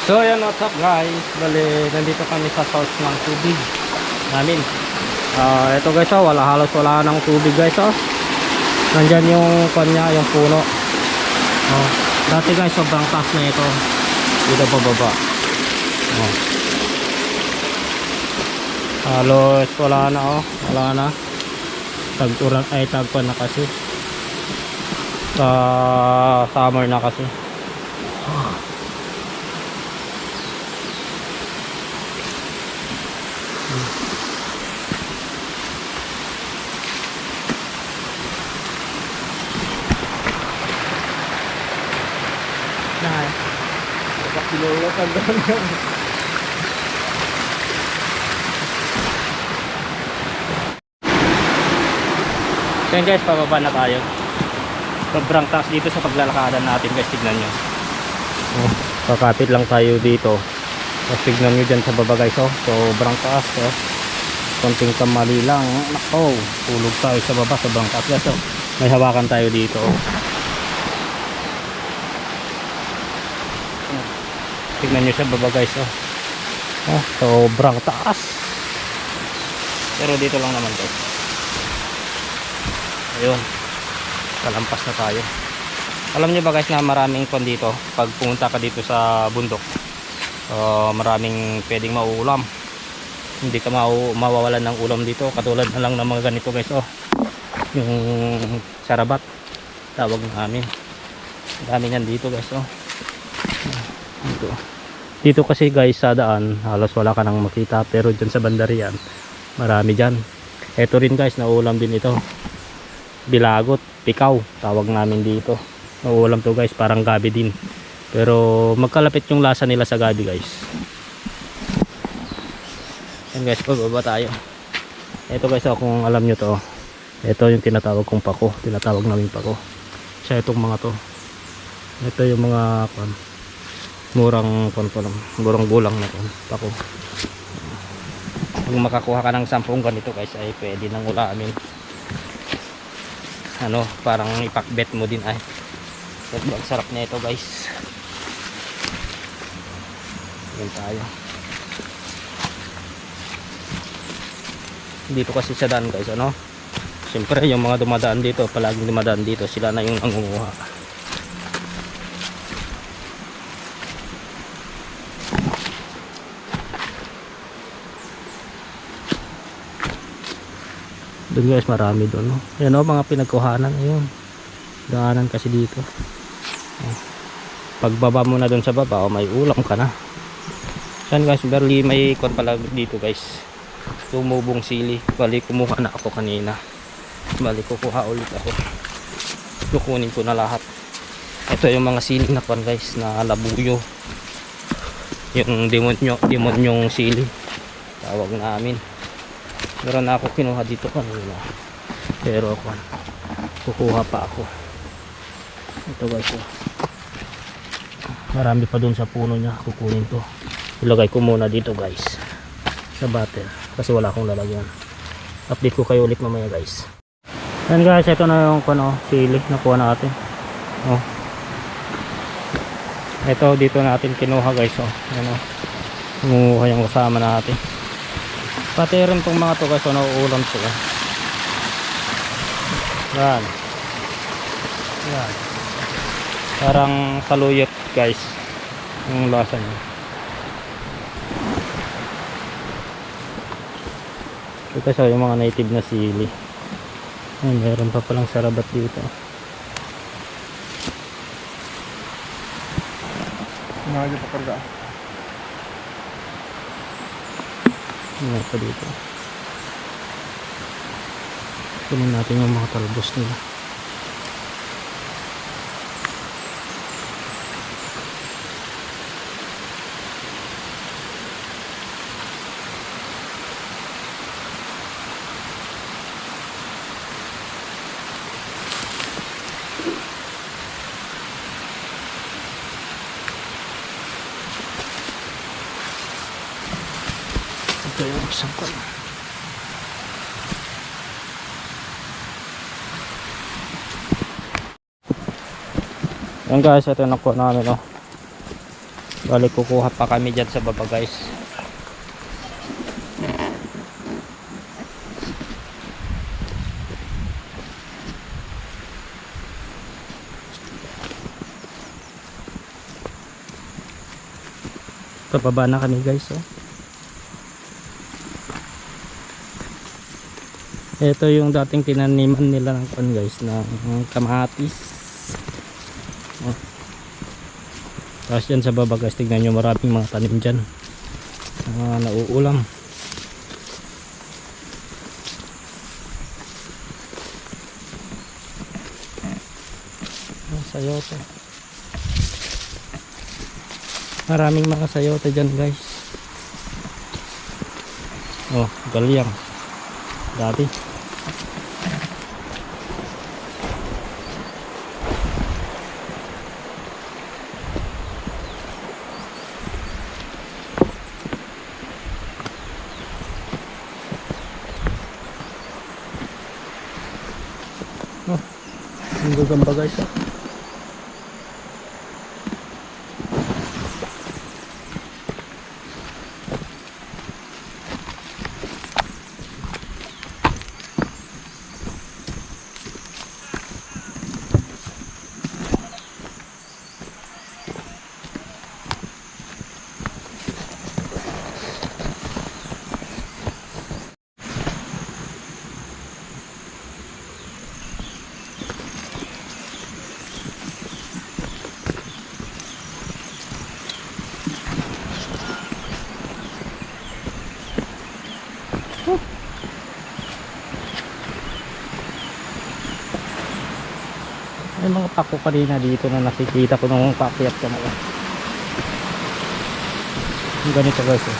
So ayan, what's up guys, bali nandito kami sa source ng tubig namin. Ito guys, halos wala nang tubig guys. Nandyan yung kanya, yung puno. Dati guys sobrang taas na ito dito pababa. Halos wala na, wala na. Tag-uran ay tagpan na kasi sa summer na kasi. Pinulatan doon. So guys, pababa na tayo. Sobrang taas dito sa paglalakadan natin guys, tignan nyo. Kakapit lang tayo dito. Tapos tignan nyo dyan sa baba guys, sobrang taas. Konting kamali lang, nako, tulog tayo sa baba, sobrang taas guys. May hawakan tayo dito. Tignan nyo sa baba guys, sobrang taas. Pero dito lang naman guys. Ayun, kalampas na tayo. Alam nyo ba guys na maraming kon dito pag pumunta ka dito sa bundok. Maraming pwedeng mauulam. Hindi ka mawawalan ng ulam dito. Katulad na lang ng mga ganito guys, yung sarabat tawag namin. Dami yan dito guys, dito kasi guys sa daan halos wala ka nang makita, pero dyan sa bandarian marami dyan. Eto rin guys, nauulam din ito, bilagot, pikaw tawag namin dito. Nauulam to guys, parang gabi din, pero magkalapit yung lasa nila sa gabi guys. Yan guys, pababa tayo. Ito guys, kung alam nyo to, ito yung tinatawag kong pako, tinatawag namin pako. Siya itong mga to, ito yung mga murang gulang na pako. Kung makakuha ka ng 10 ganito guys, ay pwede nang ulamin. Parang ipakbet mo din ay. Sobrang sarap na ito guys. Yan tayo. Dito kasi sa daan guys, siyempre yung mga dumadaan dito, palaging dumadaan dito, sila na yung nangunguha. Doon guys, marami doon, Yan mga pinagkuhanan. Ayun, daanan kasi dito. Pagbaba mo na doon sa baba, may ulam ka na. Yan guys, barely may ikot pala dito guys. Tumubong sili. Bali kumuha na ako kanina. Bali kukuha ulit ako. Kukunin ko na lahat. Ito yung mga sili na kon guys, na labuyo. Yung demonyong sili tawag namin. Meron na ako kinuha dito kanina, pero kukuha pa ako. Ito guys, marami pa dun sa puno niya, kukunin to. Ilagay ko muna dito guys sa butter kasi wala akong lalagyan. Update ko kayo ulit mamaya guys. Yan guys, ito na yung sili na kuha natin. Ito dito natin kinuha guys. Kumuha yung kasama natin. Pati rin itong mga to guys, nauulam sila. Yan. Yan. Parang saluyot guys yung lasa niya. Ito siya yung mga native na sili. Ay, meron pa palang sarabat dito. Mahal pa karga. Meron pa dito. Kunin natin yung mga talbos nila. Ito yung isang ko. Yan guys, ito yung nakuha namin. Balik kukuha pa kami dyan sa baba guys. Pababa na kami guys, oh. Ito yung dating tinaniman nila ng kon guys, ng kamatis. Oh. Tapos dyan sa baba guys, tignan nyo, maraming mga tanim dyan, nauulam. Sayote, maraming mga sayote dyan guys. Oh, galyang dati. Oh, ang gagamba guys, oh. May mga pako kanina dito na nakikita ko nung paakyat ka na. Yung ganito guys, eh.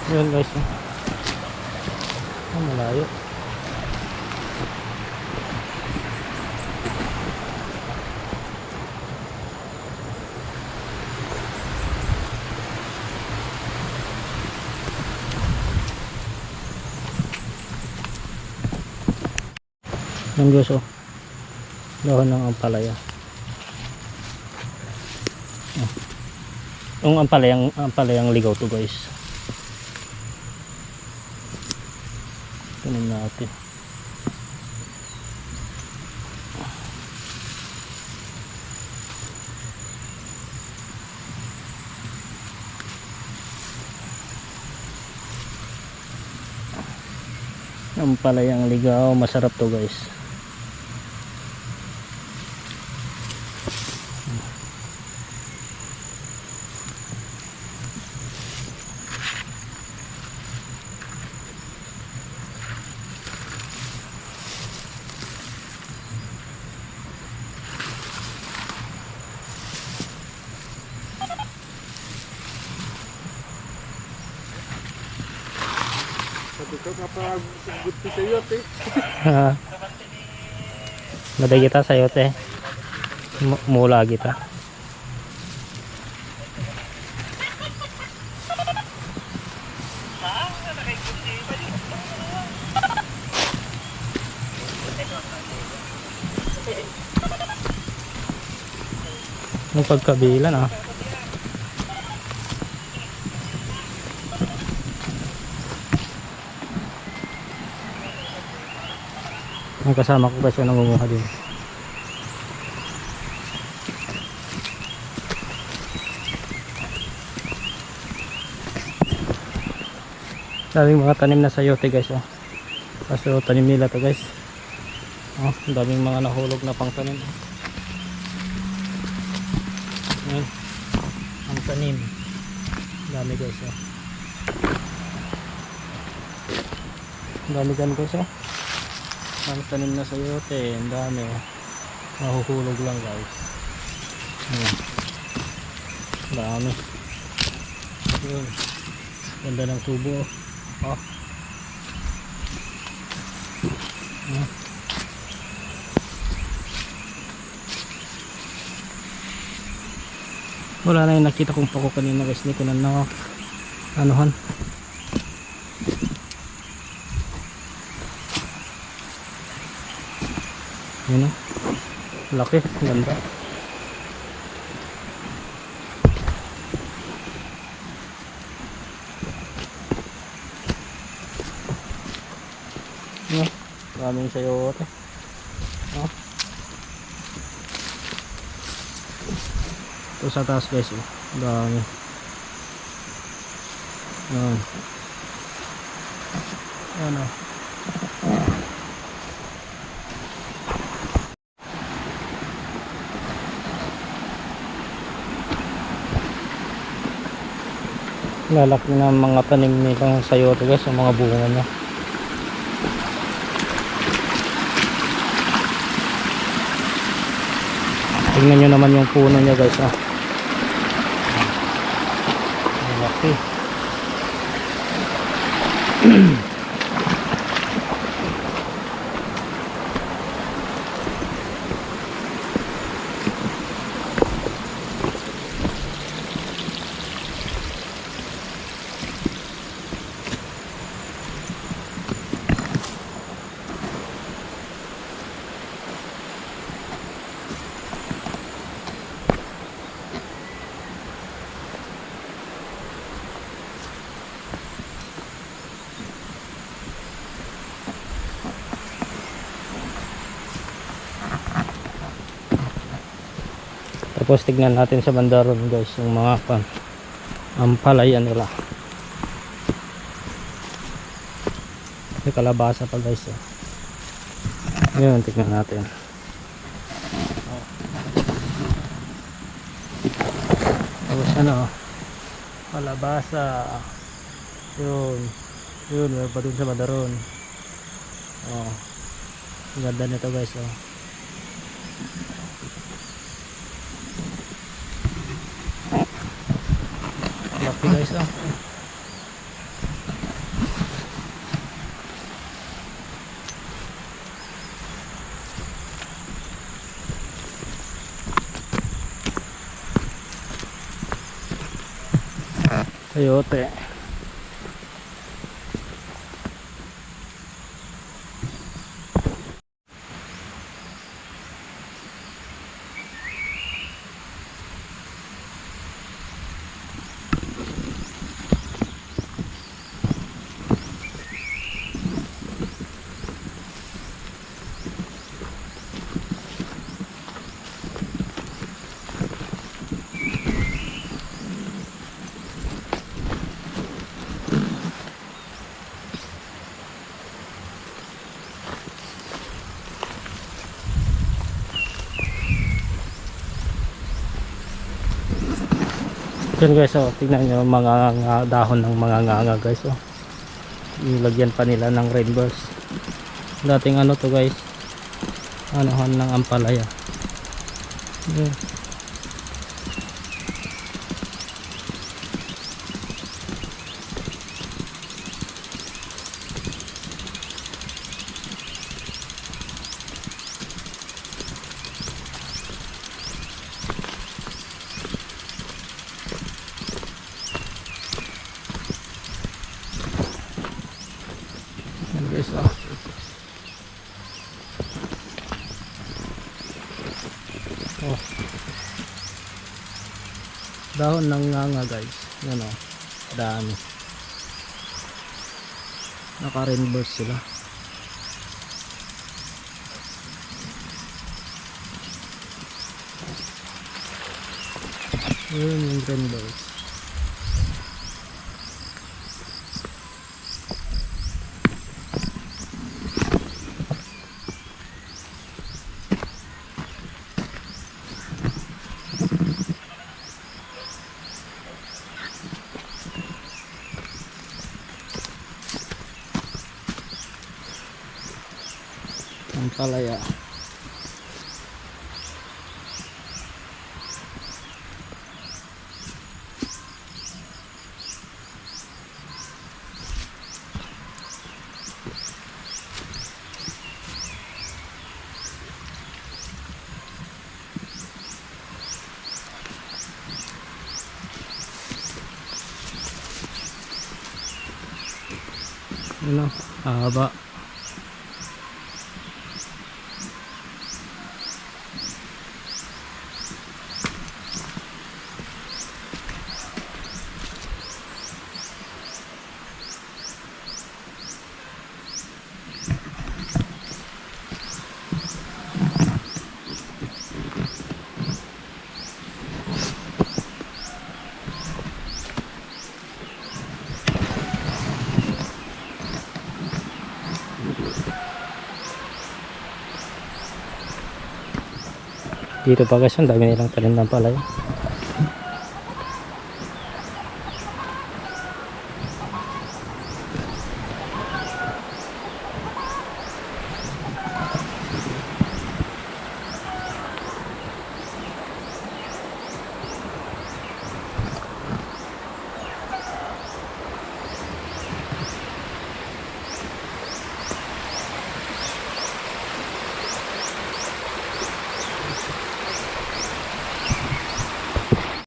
Yun guys, oh. Oh, malayo. Yan guys, oh. Dahon ng ampalaya. Oh. Yung ampalayang ligaw to guys. Tanim natin. Ampalayang ligaw, masarap to guys. Sabi ko kapag good to sa'yo, te. Naday kita sa'yo, te. Mula kita. Yung pagkabilan, ah. Ang kasama ko kasi nangunguha din. Daming mga tanim na sayote guys, oh. Kaso tanim nila to guys. Oh, daming mga nahulog na pang tanim. Ayan. Ang tanim. Dami guys, oh. Dami guys, oh. Ang tanim na sayote, ang dami, oh. Nahuhulog lang guys. Ayan. Dami. Ayan. Ganda ng tubo. Oh. Ah. Wala na yung nakita kong pako kanina guys, hindi ko na anuhan. Yun o, laki, ganda. Maraming sayote. Oh. Ito sa taas guys, oh. Dami. Ano? Lalaki na mga tanim nilang sayote guys, ang mga bunga niya. Tingnan nyo naman yung puno niya guys, ah. Laki. Tapos tignan natin sa banda ron guys yung mga ampalayan nila. May kalabasa pa guys, eh. Yun, tignan natin. Tapos ano, kalabasa. Yun, meron pa dun sa banda ron. Oh, ganda nito guys, oh. Laki guys, oh. Sayote. Yan guys, oh, tignan nyo mga dahon ng mga nganga guys, oh. Nilagyan pa nila ng rainbows. Dating ano to guys, anuhan ng ampalaya. Yan. Guys, oh. Oh. Dahon ng nganga guys. Yan, oh. Dami. Naka-rainbows sila. Yun yung rainbows. Ampalaya. Ano, haba. Dito pa guys, ang dami nilang tanim ng palay.